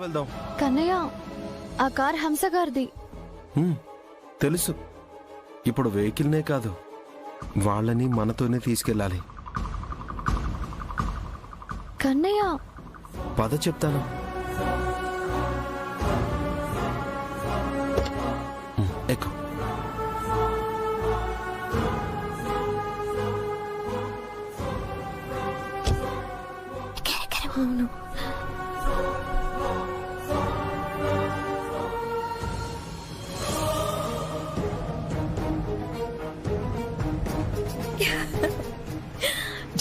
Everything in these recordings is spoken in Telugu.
వెళ్దాం? కన్నయ్య, ఆ కార్ హంస గారిది. తెలుసు. ఇప్పుడు వెహికల్నే కాదు, వాళ్ళని మనతోనే తీసుకెళ్ళాలి. కన్నయ్య, పద చెప్తాను. ఎక్కు. అవును.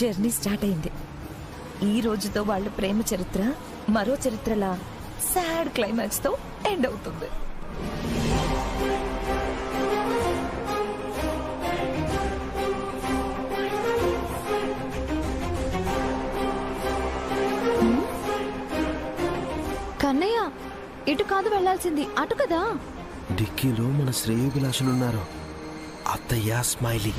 జర్నీ స్టార్ట్ అయింది. ఈ రోజుతో వాళ్ళ ప్రేమ చరిత్ర మరో చరిత్రలా సాడ్ క్లైమాక్స్ తో ఎండ్ అవుతుంది. కన్నయ్య, ఇటు కాదు వెళ్లాల్సింది, అటు కదా. డిక్కీలో మన శ్రేయోభిలాషులున్నారు. అత్తయ్య, స్మైలీ,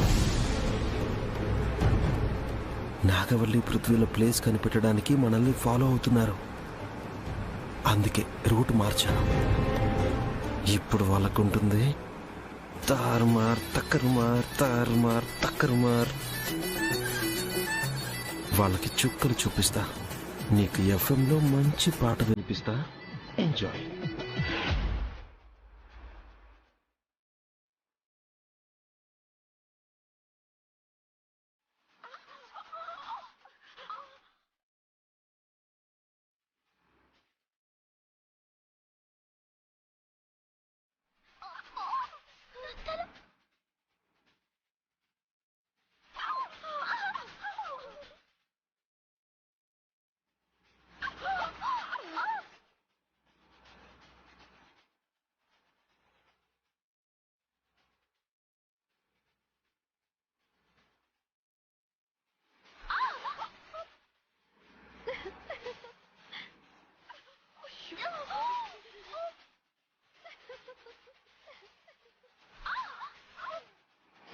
నాగవల్లి, పృథ్వీల ప్లేస్ కనిపెట్టడానికి మనల్ని ఫాలో అవుతున్నారు. అందుకే రూట్ మార్చాను. ఇప్పుడు వాళ్ళకుంటుంది తారుమార్ తక్కరుమార్, తారుమార్ తక్కరుమార్. వాళ్ళకి చుక్కలు చూపిస్తా. నీకు ఎఫ్ఎంలో మంచి పాట వినిపిస్తా. ఎంజాయ్.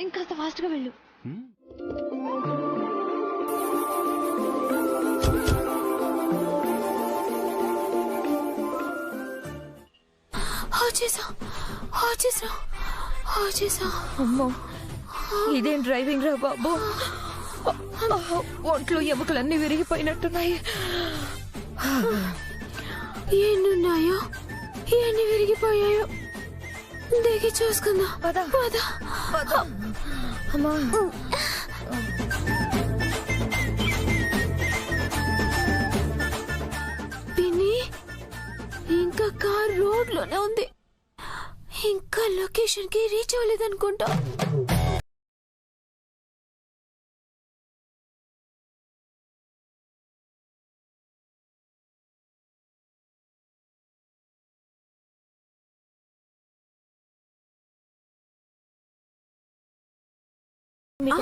ఇంకాస్త ఫాస్ట్ గా వెళ్ళు. అమ్మో, ఇదేం డ్రైవింగ్ రా బాబు. ఒంట్లో ఎముకలన్నీ విరిగిపోయినట్టున్నాయి. ఎన్నున్నాయో, ఎన్ని విరిగిపోయాయో దిగి చూసుకుందాం. పద పద పద. అమ్మా, పిన్ని, ఇంకా కార్ రోడ్ లోనే ఉంది. ఇంకా లొకేషన్ కి రీచ్ అవ్వలేదనుకుంటా.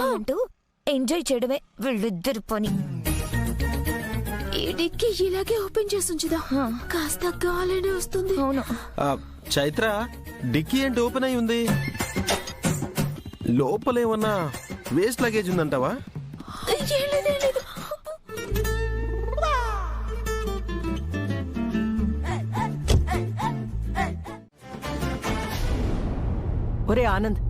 అంటూ ఎంజాయ్ చేయడమే వీళ్ళిద్దరు పని. ఈ డిక్కీ ఇలాగే ఓపెన్ చేసి ఉంచుదా, కాస్త గాలనే వస్తుంది. అవును. చైత్ర, డిక్కీ ఏంటి ఓపెన్ అయి ఉంది? లోపలేమన్నా వేస్ట్ లగేజ్ ఉందంటావా? ఒరే ఆనంద్,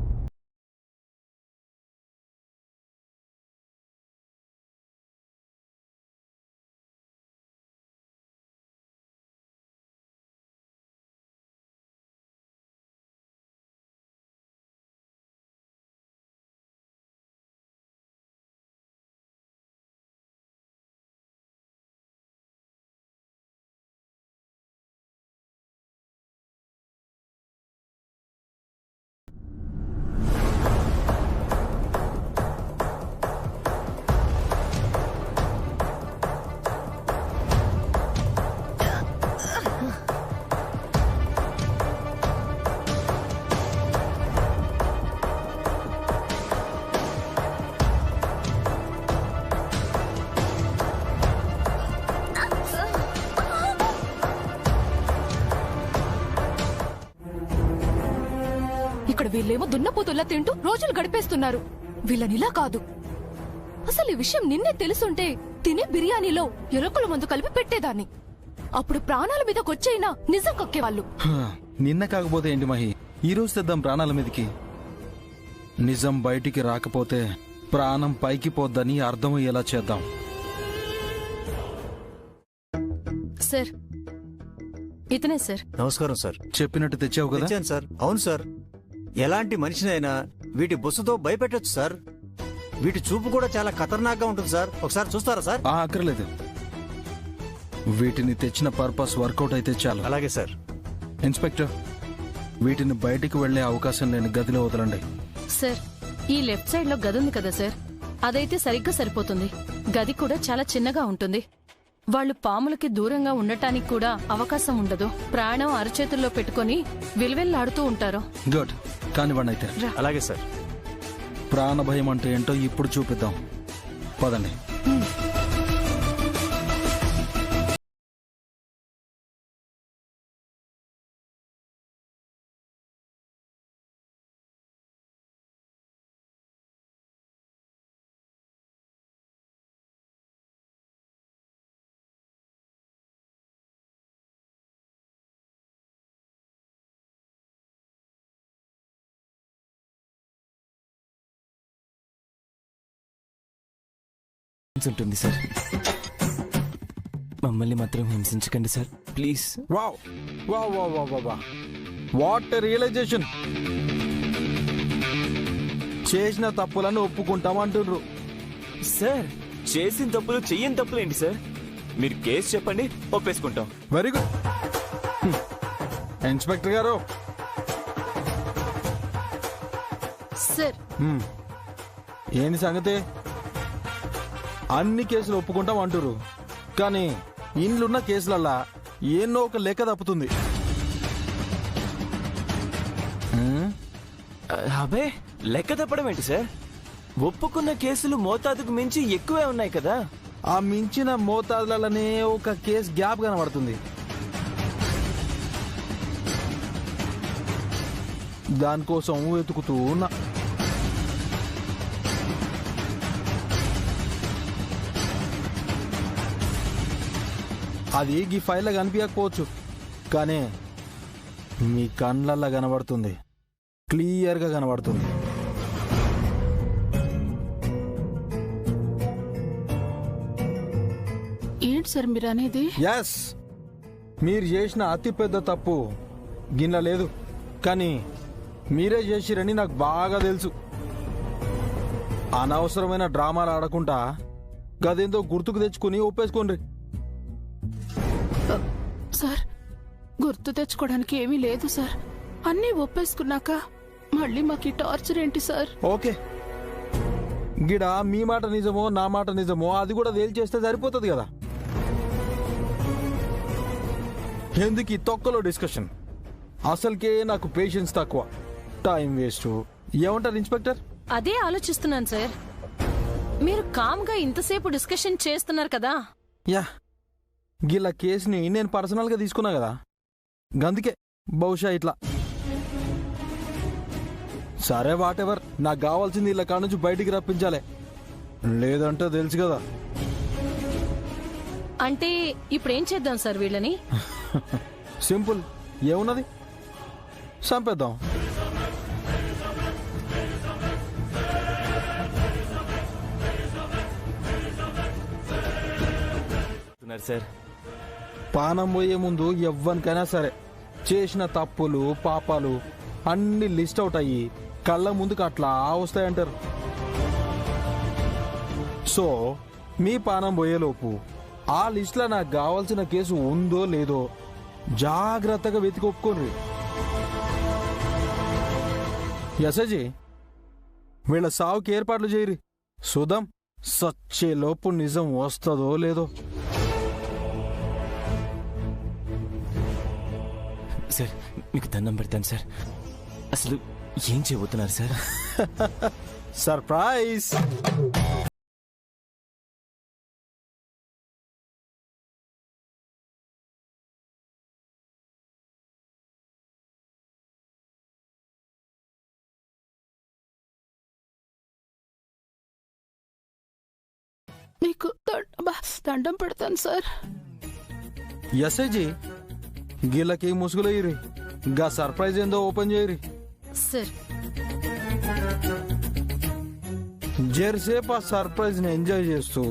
ఇక్కడ వీళ్ళేమో దున్నపోతుల్లా తింటూ రోజులు గడిపేస్తున్నారు. వీళ్ళనిలా కాదు. అసలు ఈ విషయం నిన్నే తెలుసుంటే తినే బిర్యానీలో ఎలుకల మందు కలిపి పెట్టేదాన్ని. అప్పుడు ప్రాణాల మీదకి వచ్చైనా నిజం కక్కేవాళ్ళు. నిన్న కాకపోతే ఏంటి మహి, ఈ రోజు తెద్దాం ప్రాణాల మీదకి. నిజం బయటికి రాకపోతే ప్రాణం పైకి పోద్దని అర్థమయ్యేలా చేద్దాం. సార్, ఇతనే సార్. నమస్కారం సార్. చెప్పినట్టు తెచ్చావు కదా? తెచ్చాను సార్. అవును సార్. ఎలాంటి మనిషినైనా వీటి బొస్సుతో భయపెట్టొచ్చు సార్. వీటి చూపు కూడా చాలా ఖతర్నాక్ గా ఉంటుంది సార్. ఒకసారి చూస్తారా సార్? అక్కర్లేదు, వీటిని తెచ్చిన పర్పస్ వర్కౌట్ అయితే చాలు. అలాగే సార్. ఇన్స్పెక్టర్, వీటిని బయటికి వెళ్లే అవకాశం లేని గదిలో వదలండి. సార్, ఈ లెఫ్ట్ సైడ్ లో గది ఉంది కదా సార్, అదైతే సరిగ్గా సరిపోతుంది. గది కూడా చాలా చిన్నగా ఉంటుంది. వాళ్ళు పాములకి దూరంగా ఉండటానికి కూడా అవకాశం ఉండదు. ప్రాణం అరచేతుల్లో పెట్టుకుని విలువెల్లాడుతూ ఉంటారు. గుడ్, కానివ్వండి అయితే. అలాగే సార్. ప్రాణ భయం అంటే ఏంటో ఇప్పుడు చూపిద్దాం, పదండి. ఉంటుంది సార్. మమ్మల్ని మాత్రం హింసించకండి sir, please. Wow wow wow wow wow, what realisation. చేసిన తప్పులను ఒప్పుకుంటాం అంటున్నారు. సార్, చేసిన తప్పులు చెయ్యని తప్పులు ఏంటి సార్? మీరు కేసు చెప్పండి, ఒప్పేసుకుంటాం. Very good. ఇన్స్పెక్టర్ గారు. సార్, ఏంది సంగతి? అన్ని కేసులు ఒప్పుకుంటాం అంటారు, కానీ ఇండ్లున్న కేసులల్లా ఎన్నో ఒక లెక్క తప్పుతుంది. అబే, లెక్క తప్పడం ఏంటి సార్? ఒప్పుకున్న కేసులు మోతాదుకు మించి ఎక్కువే ఉన్నాయి కదా. ఆ మించిన మోతాదులనే ఒక కేసు గ్యాప్ కనబడుతుంది. దానికోసం వెతుకుతూ ఉన్నా. అది ఈ ఫైల్లో కనిపించకపోవచ్చు, కానీ మీ కళ్ళల్లో కనబడుతుంది, క్లియర్గా కనబడుతుంది. ఏంటి సార్ మీరు అనేది? ఎస్, మీరు చేసిన అతిపెద్ద తప్పు గిన్నె లేదు, కానీ మీరే చేసిరని నాకు బాగా తెలుసు. అనవసరమైన డ్రామాలు ఆడకుండా గదేందో గుర్తుకు తెచ్చుకుని ఒప్పేసుకోండి. సార్, గుర్తు తెచ్చుకోవడానికి ఏమీ లేదు సార్. అన్నీ ఒప్పేసుకున్నాక మళ్ళీ మాకు టార్చర్ ఏంటి సార్? ఓకే, గిడ మీ మాట నిజమో నా మాట నిజమో అది కూడా తేల్చేస్తే సరిపోతుంది కదా. ఎందుకు ఈ తొక్కలో డిస్కషన్? అసలుకే నాకు పేషెన్స్ తక్కువ, టైం వేస్ట్. ఏమంటారు ఇన్స్పెక్టర్? అదే ఆలోచిస్తున్నాను సార్. మీరు కామ్గా ఇంతసేపు డిస్కషన్ చేస్తున్నారు కదా. యా, గిల్ల కేసుని నేను పర్సనల్ గా తీసుకున్నా కదా, గందుకే బహుశా ఇట్లా. సరే, వాట్ ఎవర్. నాకు కావాల్సింది ఇలా కాడ నుంచి బయటికి రప్పించాలి, లేదంటే తెలుసు కదా. అంటే ఇప్పుడేం చేద్దాం సార్ వీళ్ళని? సింపుల్, ఏమున్నది, చంపేద్దాం. సార్, పానం పోయే ముందు ఎవ్వనికైనా సరే చేసిన తప్పులు పాపాలు అన్ని లిస్ట్ అవుట్ అయ్యి కళ్ళ ముందుకు అట్లా వస్తాయంటారు. సో మీ పానం పోయేలోపు ఆ లిస్ట్లో నాకు కావాల్సిన కేసు ఉందో లేదో జాగ్రత్తగా వెతికి ఒప్పుకోండి. ఎసజీ, వీళ్ళ సావుకి ఏర్పాట్లు చేయరి. చూద్దాం సచ్చేలోపు నిజం వస్తుందో లేదో. సార్, మీకు దండం పెడతాను సార్. అసలు ఏం చేయబోతున్నారు సార్? సర్ప్రైజ్. మీకు దండం పెడతాను సార్. ఎస్ఐజీ గీళ్ళకి ముసుగులు ఇరి గా సర్ప్రైజ్ ఏందో ఓపెన్ చేయరి. సార్ జెర్సేపు ఆ సర్ప్రైజ్ ని ఎంజాయ్ చేస్తూ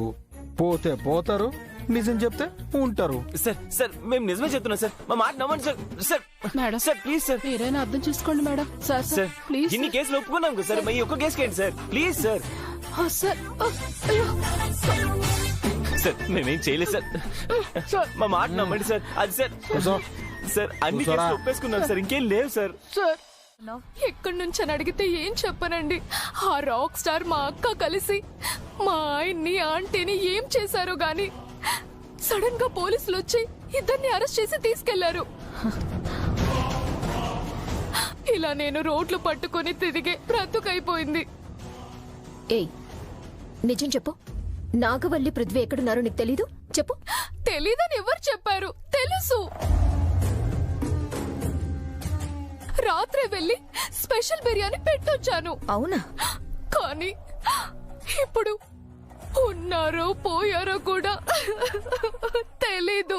పోతే పోతారు, నిజం చెప్తే ఉంటారు. సార్ సార్ మేము నిజమే చెప్తున్నాం సార్, మా మాట నమ్మండి sir. Sir madam sir please sir. మీరైనా అర్థం చేసుకోండి madam. Sir sir sir please ఇన్ని కేసులు ఒప్పుకున్నాం కదా సార్, ఈ ఒక్క కేసు కేంటి సార్ ప్లీజ్ సార్. సార్ అయ్యో సార్ మేమేం చేయలేదు సార్, సార్ మా మాట నమ్మండి సార్. అది సార్ కూసో. సార్ అన్ని కూసోరా. కేసులు ఒప్పేసుకున్నాం సార్, ఇంకేం లేవు సార్. సార్ ఎక్కడి నుంచి అని అడిగితే ఏం చెప్పనండి. ఆ రాక్ స్టార్ మా అక్క కలిసి మా ఆయన్ని ఆంటీని ఏం చేశారో గాని సడన్ గా పోలీసులు వచ్చి ఇద్దరిని అరెస్ట్ చేసి తీసుకెళ్లారు. ఇలా నేను రోడ్లు పట్టుకుని తిరిగే బ్రతుకైపోయింది. ఏయ్ నిజం చెప్పు, నాగవల్లి పృథ్వీ ఎక్కడున్నారో నీకు తెలీదు? చెప్పు. తెలీదని ఎవరు చెప్పారు? తెలుసు. రాత్రి వెళ్ళి స్పెషల్ బిర్యానీ పెట్టొచ్చాను. అవునా? కానీ ఇప్పుడు ఉన్నారో పోయారో కూడా తెలీదు.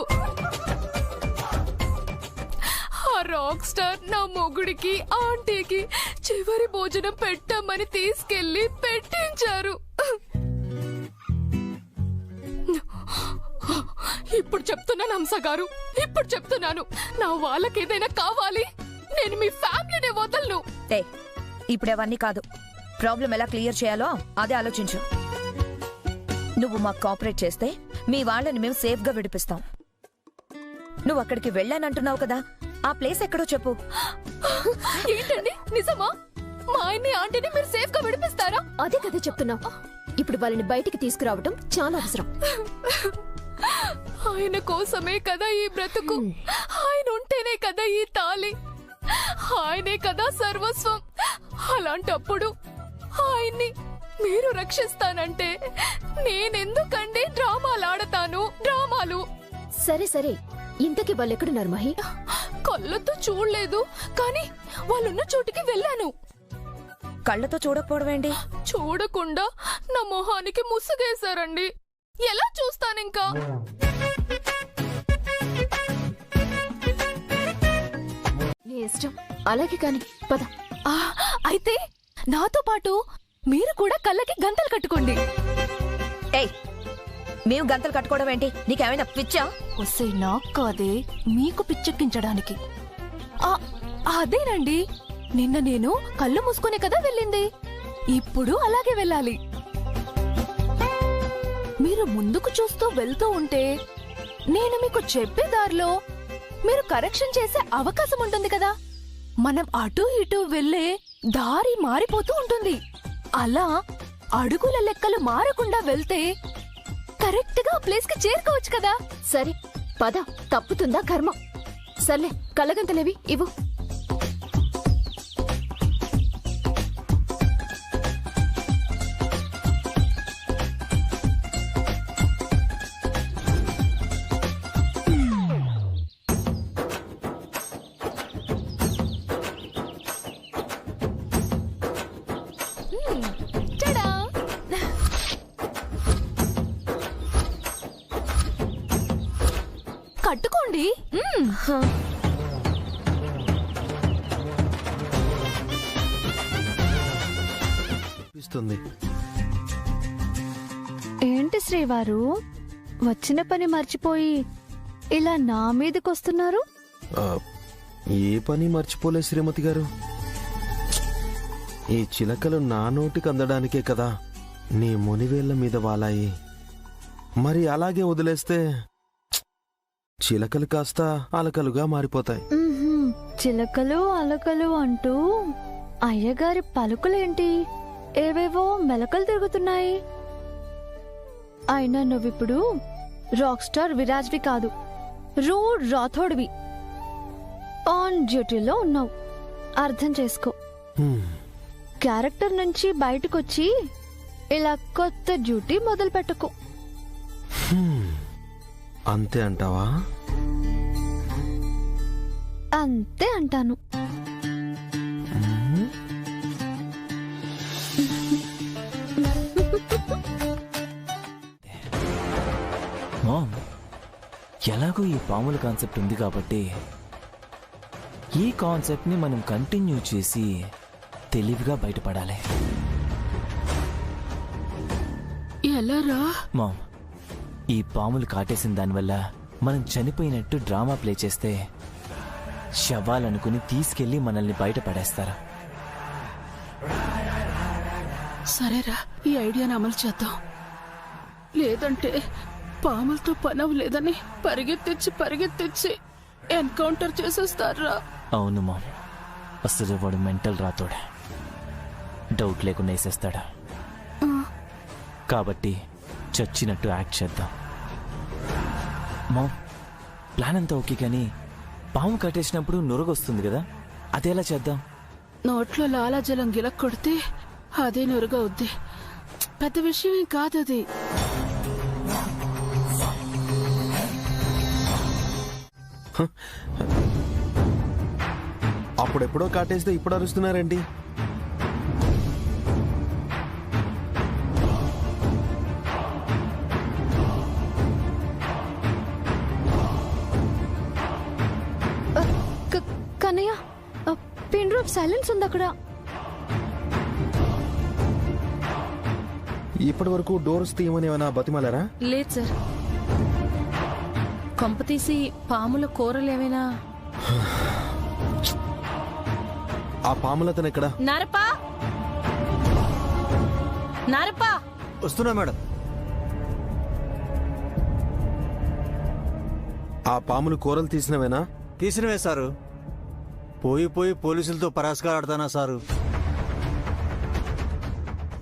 ఆ రాక్ స్టార్ నా మొగుడికి ఆంటీకి చివరి భోజనం పెట్టమని తీసుకెళ్లి పెట్టించారు. ఇప్పుడు చెప్తున్నాను హంస గారు, ఇప్పుడు చెప్తున్నాను, నా వాళ్ళకి ఏదైనా కావాలి, నేను మీ ఫ్యామిలీని వదలను. ఇప్పుడు అవన్నీ కాదు, ప్రాబ్లం ఎలా క్లియర్ చేయాలో అదే ఆలోచించు. నువ్వు మాకు కోఆపరేట్ చేస్తే మీ వాళ్ళని మేము సేఫ్ గా విడిపిస్తాం. నువ్వు అక్కడికి వెళ్ళానంటున్నావు కదా, ఆ ప్లేస్ ఎక్కడో చెప్పు. ఏంటండి నిజమా? మా ఆయన్ని ఆంటీని మీరు సేఫ్ గా విడిపిస్తారా? అదే కదా చెప్తున్నా. ఇప్పుడు వాళ్ళని బయటికి తీసుకురావటం చాలా అవసరం. ఆయన కోసమే కదా ఈ బ్రతుకు, ఆయన ఉంటేనే కదా ఈ తాళి, ఆయనే కదా సర్వస్వం. అలాంటప్పుడు ఆయన్ని మీరు రక్షిస్తానంటే నేనెందుకండి డ్రామాలు ఆడతాను? డ్రామాలు. సరే సరే, ఇంతకీ వాళ్ళు ఎక్కడున్నారు మహి? కళ్ళతో చూడలేదు, కానీ వాళ్ళున్న చోటికి వెళ్ళాను. కళ్ళతో చూడకపోవడం ఏంటి? చూడకుండా నా మొహానికి ముసుగేశారండి. ఎలా చూస్తానింకా? నీ ఇష్టం, అలాగే కాని పద. అయితే నాతో పాటు మీరు కూడా కళ్ళకి గంతలు కట్టుకోండి. ఏయ్, మేము గంతలు కట్టుకోవడం ఏంటి? నీకేమైనా పిచ్చా? వస్తే నాకు కాదే, మీకు పిచ్చెక్కించడానికి. అదేనండి, నిన్న నేను కళ్ళు మూసుకునే కదా వెళ్ళింది, ఇప్పుడు అలాగే వెళ్ళాలి. మీరు ముందుకు చూస్తూ వెళ్తూ ఉంటే నేను మీకు చెప్పే దారిలో మీరు కరెక్షన్ చేసే అవకాశం ఉంటుంది కదా. మనం అటు ఇటు వెళ్ళే దారి మారిపోతూ ఉంటుంది. అలా అడుగుల లెక్కలు మారకుండా వెళ్తే కరెక్ట్ గా ప్లేస్ కి చేరుకోవచ్చు కదా. సరే పద, తప్పుతుందా కర్మ. సర్లే, కళ్ళగంతలేవి ఇవ్వు. కట్టుకోండి. ఏంటి శ్రీవారు, వచ్చిన పని మర్చిపోయి ఇలా నా మీదకొస్తున్నారు? ఏ పని మర్చిపోలే శ్రీమతి గారు. ఈ చిలకలు నా నోటికి అందడానికే కదా నీ మునివేళ్ల మీద వాలాయి. మరి అలాగే వదిలేస్తే చిలకలు కాస్త అలకలుగా మారిపోతాయి. చిలకలు అలకలు అంటూ అయ్యగారి పలుకులేంటి ఏవేవో మెలకలు తిరుగుతున్నాయి. అయినా నువ్విప్పుడు రాక్ స్టార్ విరాజ్వి కాదు, రూడ్ రాథోడ్వి. ఆన్ డ్యూటీలో ఉన్నావు, అర్థం చేసుకో. క్యారెక్టర్ నుంచి బయటకొచ్చి ఇలా కొత్త డ్యూటీ మొదలు పెట్టకు. అంతే అంటావా? అంతే అంటాను. ఎలాగో ఈ పాముల కాన్సెప్ట్ ఉంది కాబట్టి ఈ కాన్సెప్ట్ని మనం కంటిన్యూ చేసి తెలివిగా బయటపడాలి. ఎలారా? మామ్, ఈ పాములు కాటేసిన దానివల్ల మనం చనిపోయినట్టు డ్రామా ప్లే చేస్తే శవాలనుకుని తీసుకెళ్లి మనల్ని బయటపడేస్తారా? సరేరా, ఈ ఐడియాని అమలు చేద్దాం. లేదంటే పాములతో పనవలేదని పరిగెత్తించి ఎన్కౌంటర్ చేసేస్తారా? అవును మామ్, అసలు వాడు మెంటల్ రాతోడే, డౌట్ లేకుండా వేసేస్తాడా. కాబట్టి చచ్చినట్టు యాక్ట్ చేద్దాం. మామ్, ప్లాన్ అంతా ఓకే, కానీ పాము కట్టేసినప్పుడు నురగొస్తుంది కదా, అదేలా చేద్దాం? నోట్లో లాలాజలం గిలక్ కొడితే అదే నురుగవుద్ది. పెద్ద విషయం కాదది. అప్పుడెప్పుడో కాటేస్తే ఇప్పుడు అరుస్తున్నారేంటి? కన్నయ్య, పిన్ డ్రాప్ సైలెన్స్ ఉంది అక్కడ. ఇప్పటి వరకు డోర్స్ తీయమని ఏమైనా బతిమాలారా? లేదు సార్. కొంపతీసి పాముల కూరలేమైనా? ఆ పాములతను ఎక్కడ? నారపా, నారపా! వస్తున్నా మేడం. ఆ పాములు కూరలు తీసినవేనా? తీసినవే సారు. పోయి పోలీసులతో పరాస్గా ఆడతానా సారు?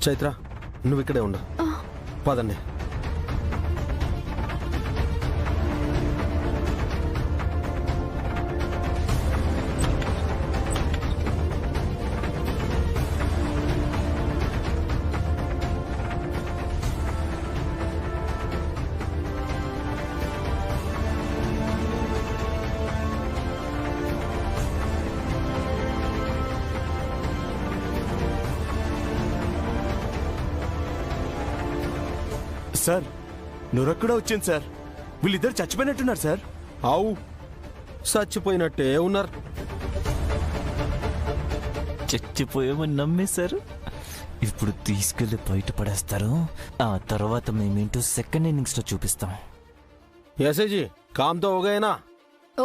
చైత్ర, నువ్వు ఇక్కడే ఉండు. పదండి. సార్, నురగ కూడా వచ్చింది సార్. వీళ్ళిద్దరు చచ్చిపోయినట్టున్నారు సార్. ఆవు, చచ్చిపోయినట్టే ఉన్నారు. చచ్చిపోయామని నమ్మేశారు. ఇప్పుడు తీసుకెళ్లి బయటపడేస్తారు. ఆ తర్వాత మేమేంటో సెకండ్ ఇన్నింగ్స్ లో చూపిస్తాం. ఎస్ఐజీ, కామ్తో ఓగేనా?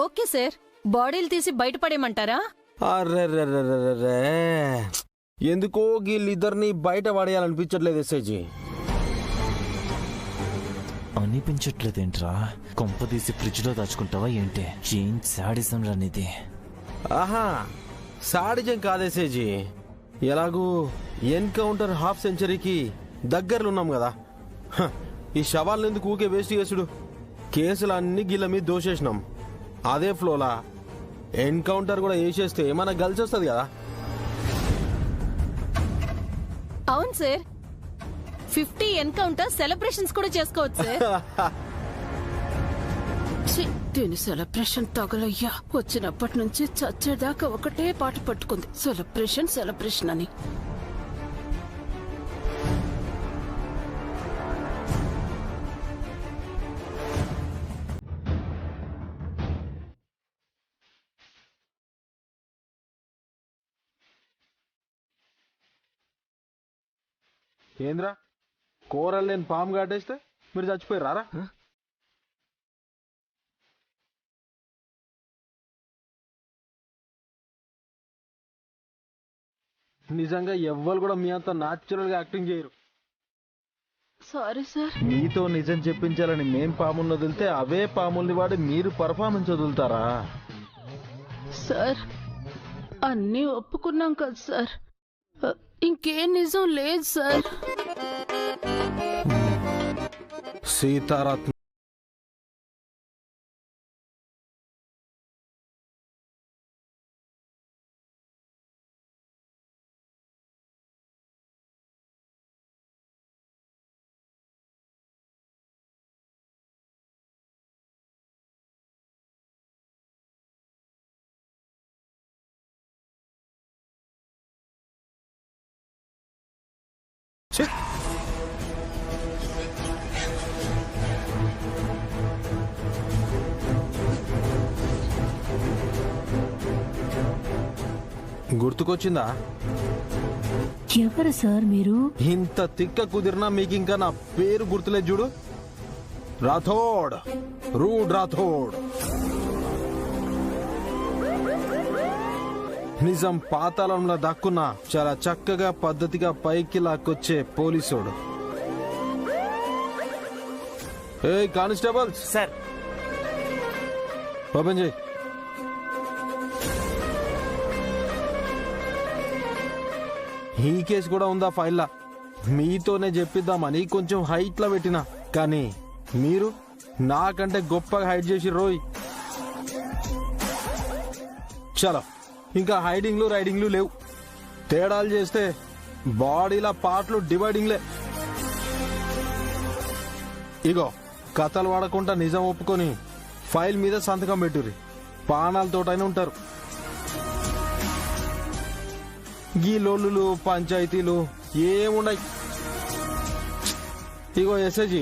Okay sir. బాడీలు తీసి బయటపడేయమంటారా? అర్రెర్రెర్రెర్రెర్రే, ఎందుకో వీళ్ళిద్దరిని బయట పడేయాలనిపించట్లేదు ఎస్ఐజీ. అనిపించట్లేదేంట్రా? కొంపదీసి ఫ్రిడ్జ్ లో దాచుకుంటావా ఏంటి? ఏం సాడిజం రానిది. ఆహా, సాడిజం కాదేసేజీ. ఎలాగూ ఎన్కౌంటర్ హాఫ్ సెంచరీకి దగ్గరలో ఉన్నాం కదా. ఈ శవాలను ఎందుకు ఊకే వేస్ట్ చేసుడు? కేసులు అన్ని గిల్ల మీద దోషేసినాం. అదే ఫ్లోలా ఎన్కౌంటర్ కూడా వేసేస్తే మనకు కలిసి వస్తుంది కదా. అవును సార్, 50 ఎన్కౌంటర్ సెలబ్రేషన్స్ కూడా చేసుకోవచ్చు సార్. దీని సెలబ్రేషన్ తగలయ్యా. వచ్చినప్పటి నుంచి చచ్చేదాకా ఒకటే పాట పట్టుకుంది, సెలబ్రేషన్ అని. ఏంద్రా, కూరలు లేని పాము కాటేస్తే మీరు చచ్చిపోయారా? నిజంగా ఎవ్వరు కూడా మీ అంత న్యాచురల్ గా యాక్టింగ్ చేయరు. Sorry sir. మీతో నిజం చెప్పించాలని మేం పాములను వదిలితే అవే పాముల్ని వాడి మీరు పర్ఫార్మెన్స్ వదులుతారా? సార్, అన్నీ ఒప్పుకున్నాం కదా సార్. ఇంకేం నిజం లేదు సార్. సీతారత్న గుర్తుకొచ్చిందా? ఎవరు సార్ మీరు? ఇంత తిక్క కుదిరినా మీకు ఇంకా నా పేరు గుర్తులేదు చూడు. రాథోడ్, రూడ్ రాథోడ్. నిజం పాతాళంలో దాక్కున్నా చాలా చక్కగా పద్ధతిగా పైకి లాక్కొచ్చే పోలీసోడు. ఏ కానిస్టేబుల్స్ సార్, ఓపెన్ చేయి. ఈ కేసు కూడా ఉందా ఫైల్లా? మీతోనే చెప్పిద్దామని కొంచెం హైట్ లో పెట్టినా, కానీ మీరు నాకంటే గొప్పగా హైడ్ చేసి రోయ్. చలో, ఇంకా హైడింగ్లు రైడింగ్లు లేవు. తేడాలు చేస్తే బాడీల పార్ట్లు డివైడింగ్లే. ఇగో కథలు వాడకుండా నిజం ఒప్పుకొని ఫైల్ మీద సంతకం పెట్టుర్రి. పానాలతోటైనా ఉంటారు. గీ లోళ్ళు పంచాయతీలు ఏముండయి. ఇగో ఎస్ఐజీ,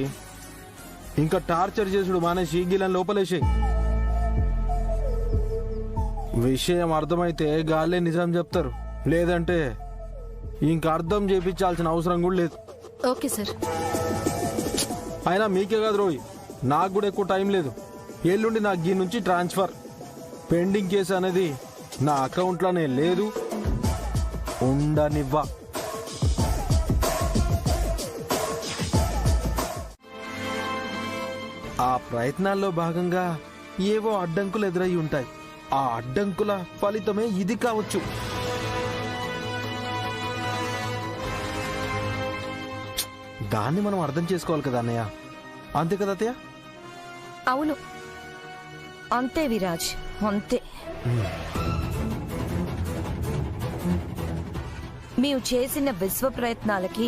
ఇంకా టార్చర్ చేసుడు మానేసి గీలను లోపలేసాయి. విషయం అర్థమైతే గాల్లే నిజం చెప్తారు, లేదంటే ఇంకా అర్థం చేయించాల్సిన అవసరం కూడా లేదు. Okay sir. అయినా మీకే కాదు రోయ్, నాకు కూడా ఎక్కువ టైం లేదు. ఎల్లుండి నాకు గీ నుంచి ట్రాన్స్ఫర్. పెండింగ్ కేసు అనేది నా అకౌంట్లోనే లేదు, ఉండనివ్వా. ఆ ప్రయత్నాల్లో భాగంగా ఏవో అడ్డంకులు ఎదురై ఉంటాయి. ఆ అడ్డంకుల ఫలితమే ఇది కావచ్చు. దాన్ని మనం అర్థం చేసుకోవాలి కదా అన్నయ్య. అంతే కదా అత్తయ్య? అవును, అంతే విరాజ్, అంతే. మేము చేసిన విశ్వ ప్రయత్నాలకి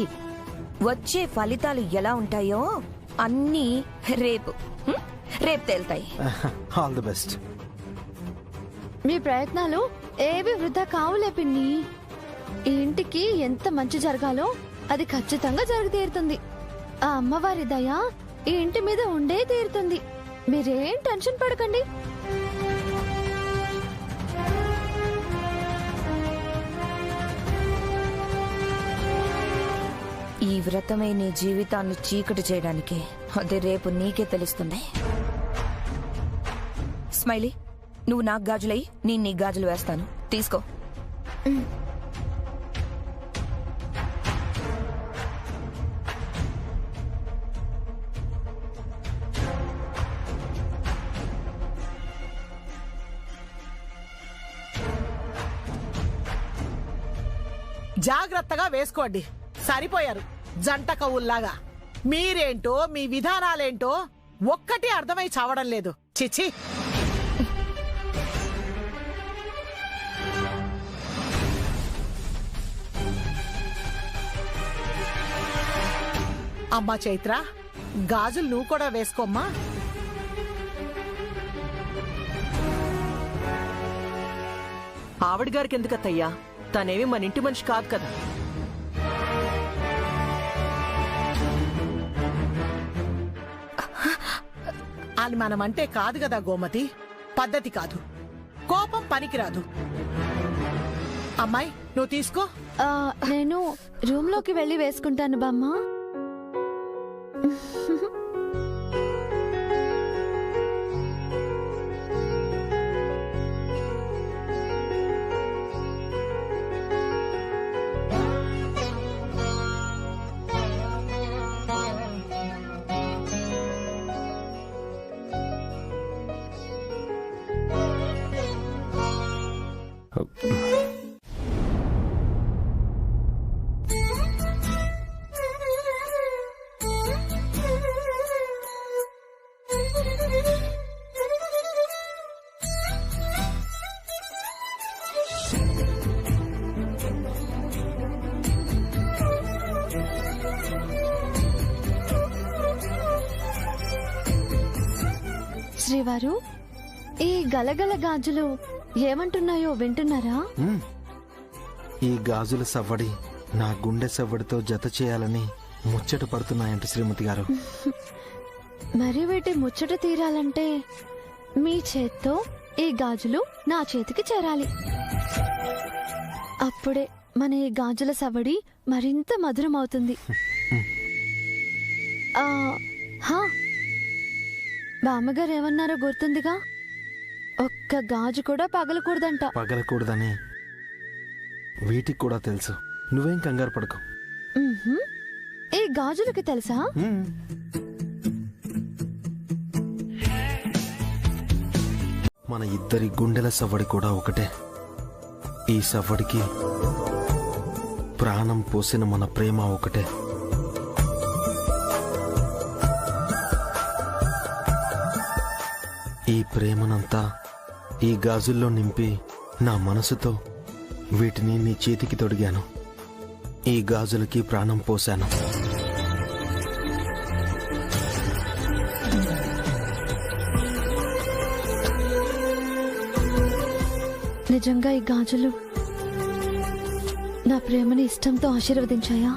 వచ్చే ఫలితాలు ఎలా ఉంటాయో అన్నీ రేపు తేల్తాయి. All the best. మీ ప్రయత్నాలు ఏవి వృధా కావులే పిన్ని. ఈ ఇంటికి ఎంత మంచి జరగాలో అది ఖచ్చితంగా జరిగి తీరుతుంది. ఆ అమ్మవారి దయ ఈ ఇంటి మీద ఉండే తీరుతుంది. మీరేం టెన్షన్ పడకండి. ఈ వ్రతమే నీ జీవితాన్ని చీకటి చేయడానికి. అది రేపు నీకే తెలుస్తుంది. స్మైలీ, నువ్వు నాకు గాజులయ్యి, నేను నీ గాజులు వేస్తాను. తీసుకో. జాగ్రత్తగా వేసుకోండి. సరిపోయారు జంట కవుల్లాగా. మీరేంటో మీ విధానాలేంటో ఒక్కటి అర్థమై చావడం లేదు. చిచి. అమ్మా చైత్ర, గాజులు నువ్వు కూడా వేసుకోమ్మా. ఆవిడ గారికి ఎందుకత్తయ్యా? తనేమి మన ఇంటి మనిషి కాదు కదా. అని మనమంటే కాదు కదా గోమతి. పద్ధతి కాదు. కోపం పనికిరాదు. అమ్మాయి నువ్వు తీసుకో. నేను రూమ్ లోకి వెళ్ళి వేసుకుంటాను బామ్మ. శ్రీవారు, ఈ గలగల గాజులు ఏమంటున్నాయో వింటున్నారా? ఈ గాజుల సవ్వడి నా గుండె సవ్వడితో జత చేయాలని ముచ్చట పడుతున్నాయంట శ్రీమతి గారు. మరి వీటి ముచ్చట తీరాలంటే మీ చేత్తో ఈ గాజులు నా చేతికి చేరాలి. అప్పుడే మన ఈ గాజుల సవడి మరింత మధురం అవుతుంది. బామ్మగారు ఏమన్నారో గుర్తుందిగా, ఒక్క గాజు కూడా పగలకూడదంట. పగలకూడదని వీటికి కూడా తెలుసు, నువ్వేం కంగారు పడకు. ఈ గాజులకి తెలుసా? మన ఇద్దరి గుండెల సవ్వడి కూడా ఒకటే. ఈ సవ్వడికి ప్రాణం పోసిన మన ప్రేమ ఒకటే. ఈ ప్రేమనంతా ఈ గాజుల్లో నింపి నా మనసుతో వీటిని నీ చేతికి తొడిగాను. ఈ గాజులకి ప్రాణం పోశాను. నిజంగా ఈ గాజులు నా ప్రేమని ఇష్టంతో ఆశీర్వదించాయా?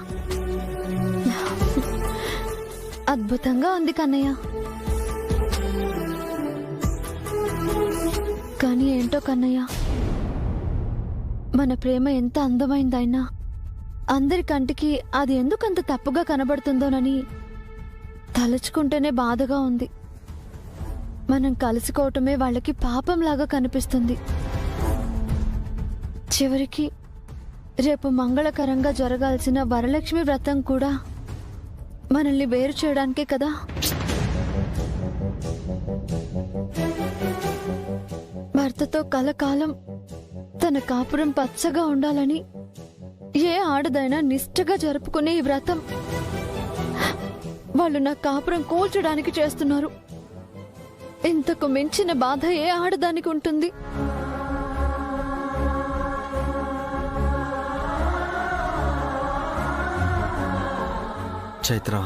అద్భుతంగా ఉంది కన్నయ్య. కానీ ఏంటో కన్నయ్య, మన ప్రేమ ఎంత అందమైందైనా అందరి కంటికి అది ఎందుకంత తప్పుగా కనబడుతుందోనని తలుచుకుంటేనే బాధగా ఉంది. మనం కలుసుకోవటమే వాళ్ళకి పాపంలాగా కనిపిస్తుంది. చివరికి రేపు మంగళకరంగా జరగాల్సిన వరలక్ష్మి వ్రతం కూడా మనల్ని వేరు చేయడానికే కదా. భర్తతో కలకాలం తన కాపురం పచ్చగా ఉండాలని ఏ ఆడదైనా నిష్ఠగా జరుపుకునే ఈ వ్రతం వాళ్ళు నా కాపురం కూల్చడానికి చేస్తున్నారు. ఇంతకు మించిన బాధ ఏ ఆడదానికి ఉంటుంది? చైత్ర,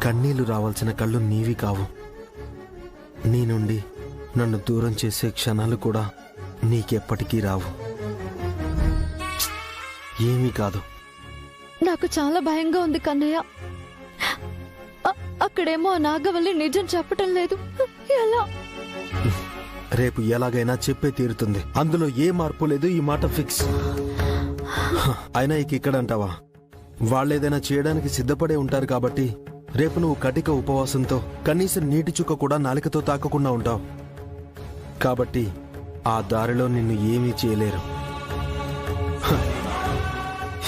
కన్నీళ్లు రావాల్సిన కళ్ళు నీవి కావు. నీ నుండి నన్ను దూరం చేసే క్షణాలు కూడా నీకెప్పటికీ రావు. ఏమీ కాదు. నాకు చాలా భయంగా ఉంది కన్నయ్య. అక్కడేమో నాగవల్లి నిజం చెప్పటం లేదు. ఎలా? రేపు ఎలాగైనా చెప్పే తీరుతుంది. అందులో ఏ మార్పు లేదు. ఈ మాట ఫిక్స్. అయినా ఇక ఇక్కడంటావా? వాళ్ళేదైనా చేయడానికి సిద్ధపడే ఉంటారు కాబట్టి రేపు నువ్వు కటిక ఉపవాసంతో కనీసం నీటి చుక్క కూడా నాలికతో తాకకుండా ఉంటావు. కాబట్టి ఆ దారిలో నిన్ను ఏమీ చేయలేరు.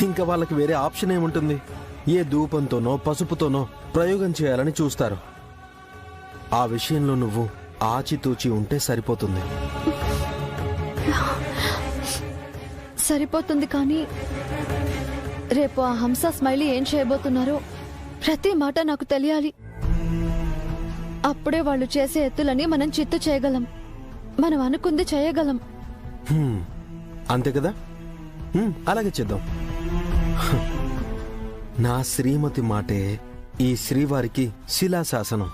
ఇంకా వాళ్ళకి వేరే ఆప్షన్ ఏముంటుంది? ఏ ధూపంతోనో పసుపుతోనో ప్రయోగం చేయాలని చూస్తారు. ఆ విషయంలో నువ్వు ఆచితూచి ఉంటే సరిపోతుంది. సరిపోతుంది. కానీ రేపు ఆ హంస స్మైలీ ఏం చేయబోతున్నారో ప్రతి మాట నాకు తెలియాలి. అప్పుడే వాళ్ళు చేసే ఎత్తులని మనం చిత్తు చేయగలం. మనం అనుకుంది చేయగలం. అంతే కదా? అలాగే చేద్దాం. నా శ్రీమతి మాటే ఈ శ్రీవారికి శిలాశాసనం.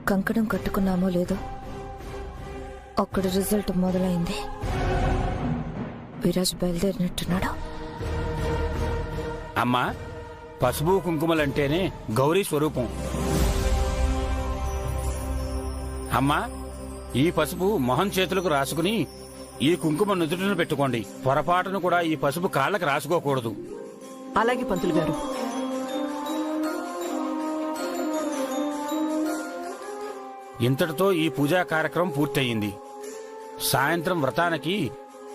కంకణం కట్టుకున్నామో లేదో అక్కడ రిజల్ట్ మొదలైంది. విరాజ్ బయలుదేరినట్టున్నాడు. అమ్మా, పసుపు కుంకుమలంటేనే గౌరీ స్వరూపం. అమ్మా, ఈ పసుపు మొహం చేతులకు రాసుకుని ఈ కుంకుమ నుదుటిన పెట్టుకోండి. పొరపాటును కూడా ఈ పసుపు కాళ్ళకి రాసుకోకూడదు. అలాగే పంతులు గారు. ఇంతటితో ఈ పూజా కార్యక్రమం పూర్తయింది. సాయంత్రం వ్రతానికి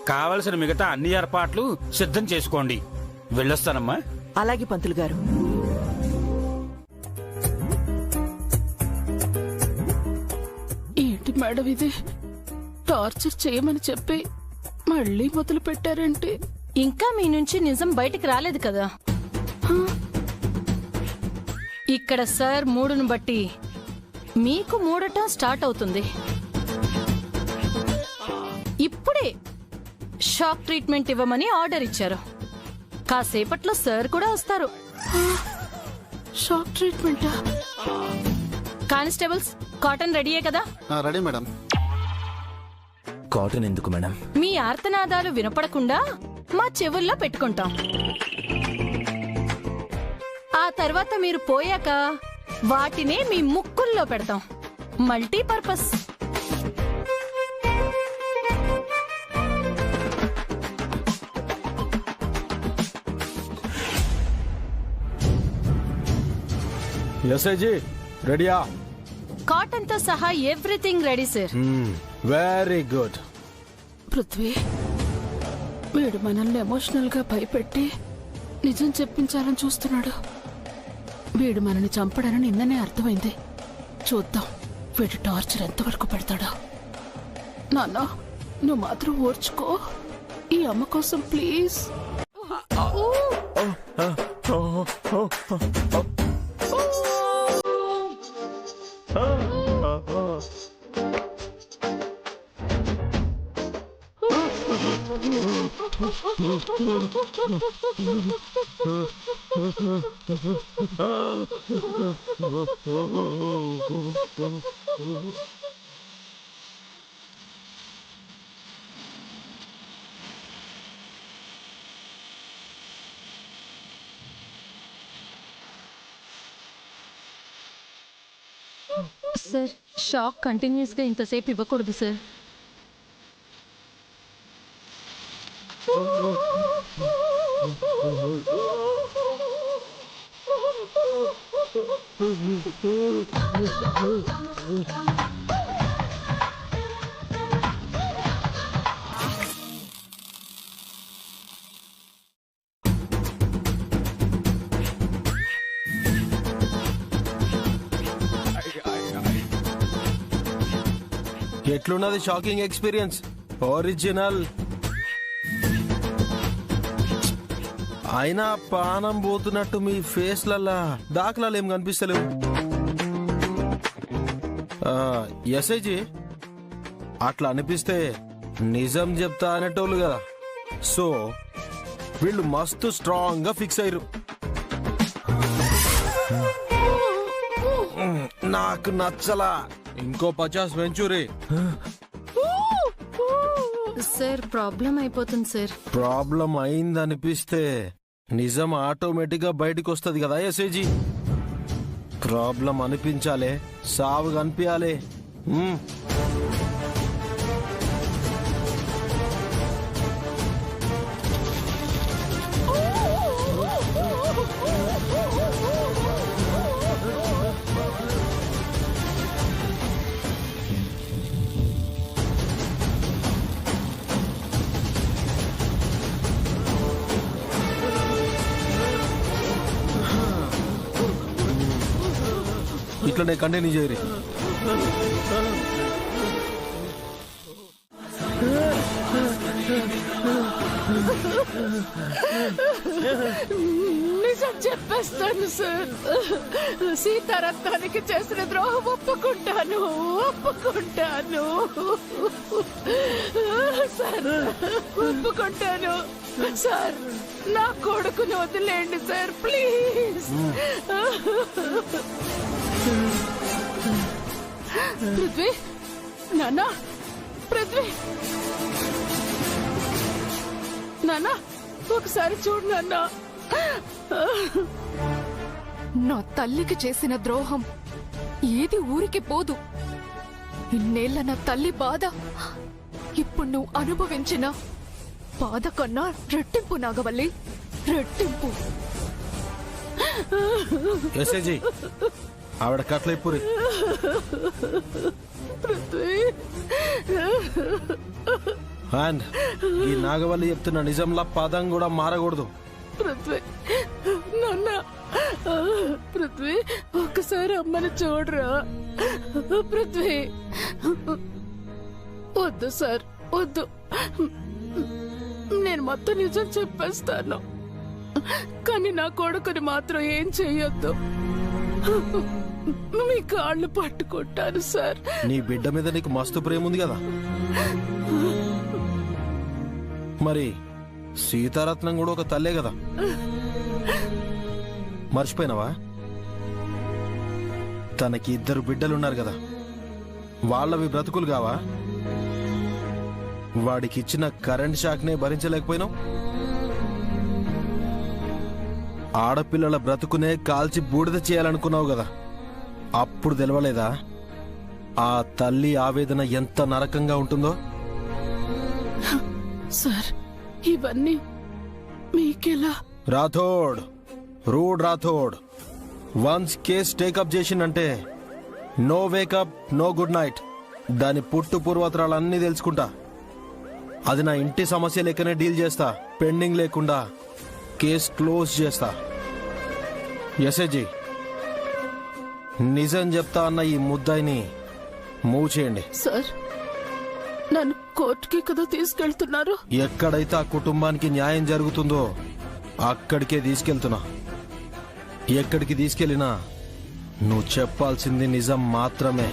కావలసిన మిగతా అన్ని ఏర్పాట్లు సిద్ధం చేసుకోండి. వెళ్ళొస్తానమ్మా. అలాగే పంతులు గారు. ఏంటి మేడం ఇది? టార్చర్ చేయమని చెప్పి మళ్ళీ మొదలు పెట్టారంటే ఇంకా మీ నుంచి నిజం బయటికి రాలేదు కదా. ఇక్కడ సార్ మూడును బట్టి మీకు మూడటం స్టార్ట్ అవుతుంది. ఇప్పుడే షాక్ ట్రీట్మెంట్ ఇవ్వమని ఆర్డర్ ఇచ్చారు. కాసేపట్లో సార్ కూడా వస్తారు. షాక్ ట్రీట్మెంటా? కానిస్టేబుల్స్, కాటన్ రెడీయే కదా? Ready madam. కాటన్ ఎందుకు మేడం? మీ ఆర్తనాదాలు వినపడకుండా మా చెవుల్లో పెట్టుకుంటాం. ఆ తర్వాత మీరు పోయాక వాటినే మీ ముక్కుల్లో పెడతాం. మల్టీపర్పస్. ఎస్ఐజీ రెడీయా? కాటన్ తో సహా everything ready sir. Very good. Prithvi, వీడు మనల్ని ఎమోషనల్ గా భయపెట్టి నిజం చెప్పించాలని చూస్తున్నాడు. వీడు మనల్ని చంపడని నిన్ననే అర్థమైంది. చూద్దాం వీడు టార్చర్ ఎంతవరకు పెడతాడో. నాన్న, నువ్వు మాత్రం ఓర్చుకో. ఈ అమ్మ కోసం ప్లీజ్. సార్, షాక్ కంటిన్యూస్ గా ఇంతసేపు ఇవ్వకూడదు సార్. ఎట్లున్నది షాకింగ్ ఎక్స్పీరియన్స్? ఒరిజినల్. అయినా పానం పోతున్నట్టు మీ ఫేస్లల్లా దాఖలాలు ఏం కనిపిస్తలేవు. ఎస్ఐజీ, అట్లా అనిపిస్తే నిజం చెప్తా అనేటోళ్ళు కదా. సో వీళ్ళు మస్తు స్ట్రాంగ్ గా ఫిక్స్ అయ్యారు. నాకు నచ్చలా. ఇంకో 50 వెంచూరి. సార్, ప్రాబ్లం అయిపోతుంది సార్. ప్రాబ్లం అయిందనిపిస్తే నిజం ఆటోమేటిక్ గా బయటకు వస్తుంది కదా ఎస్ఐజీ. ప్రాబ్లం అనిపించాలే, సావు కనిపించాలి. ఇట్లనే కంటిన్యూ చేయరు. నిజం చెప్పేస్తాను సార్. సీతారత్నానికి చేసిన ద్రోహం ఒప్పుకుంటాను. సార్, ఒప్పుకుంటాను సార్. నా కొడుకుని వదిలేండి సార్, ప్లీజ్. పృథ్వీ, నాన్న, పృథ్వీ, నాన్న, ఒకసారి చూడు నాన్న. నా తల్లికి చేసిన ద్రోహం ఏది ఊరికి పోదు. ఇన్నేళ్ల నా తల్లి బాధ ఇప్పుడు నువ్వు అనుభవించిన బాధ కన్నా రెట్టింపు, నాగవల్లి, రెట్టింపు. ఎస్ఐజీ, ఆవిడ కట్లైపురి. అండ్ ఈ నాగవల్లి చెప్తున్న నిజంలా పదం కూడా మారకూడదు. పృథ్వీ, నాన్న, పృథ్వీ, ఒక్కసారి అమ్మని చూడరా. పృథ్వీ, వద్దు సార్, వద్దు. నేను మొత్తం నిజం చెప్పేస్తాను, కానీ నా కొడుకుని మాత్రం ఏం చెయ్యొద్దు. మీ కాళ్ళు పట్టుకుంటాను సార్. నీ బిడ్డ మీద నీకు మస్తు ప్రేమ ఉంది కదా. మరి సీతారత్నం కూడా ఒక తల్లే కదా. మర్చిపోయినావా? తనకి 2 బిడ్డలున్నారు కదా, వాళ్ళవి బ్రతుకులు కావా? వాడికిచ్చిన కరెంట్ షాక్నే భరించలేకపోయినావు. ఆడపిల్లల బ్రతుకునే కాల్చి బూడిద చేయాలనుకున్నావు కదా, అప్పుడు తెలవలేదా ఆ తల్లి ఆవేదన ఎంత నరకంగా ఉంటుందో? సార్, ఇవన్నీ మీకెలా? Rathod, rude Rathod, once case take up చేసిందంటే no wake up, no good night. దాని పుట్టు పూర్వత్రాలన్నీ తెలుసుకుంటా. అది నా ఇంటి సమస్య లెక్కనే డీల్ చేస్తా. పెండింగ్ లేకుండా కేస్ క్లోజ్ చేస్తా. ఎస్ఐజీ, నిజం చెప్తా అన్న ఈ ముద్దాయిని మూవ్ చేయండి. సార్, నన్ను కోర్టుకి కదా తీసుకెళ్తున్నారు? ఎక్కడైతే ఆ కుటుంబానికి న్యాయం జరుగుతుందో అక్కడికే తీసుకెళ్తున్నా. ఎక్కడికి తీసుకెళ్ళినా నువ్వు చెప్పాల్సింది నిజం మాత్రమే.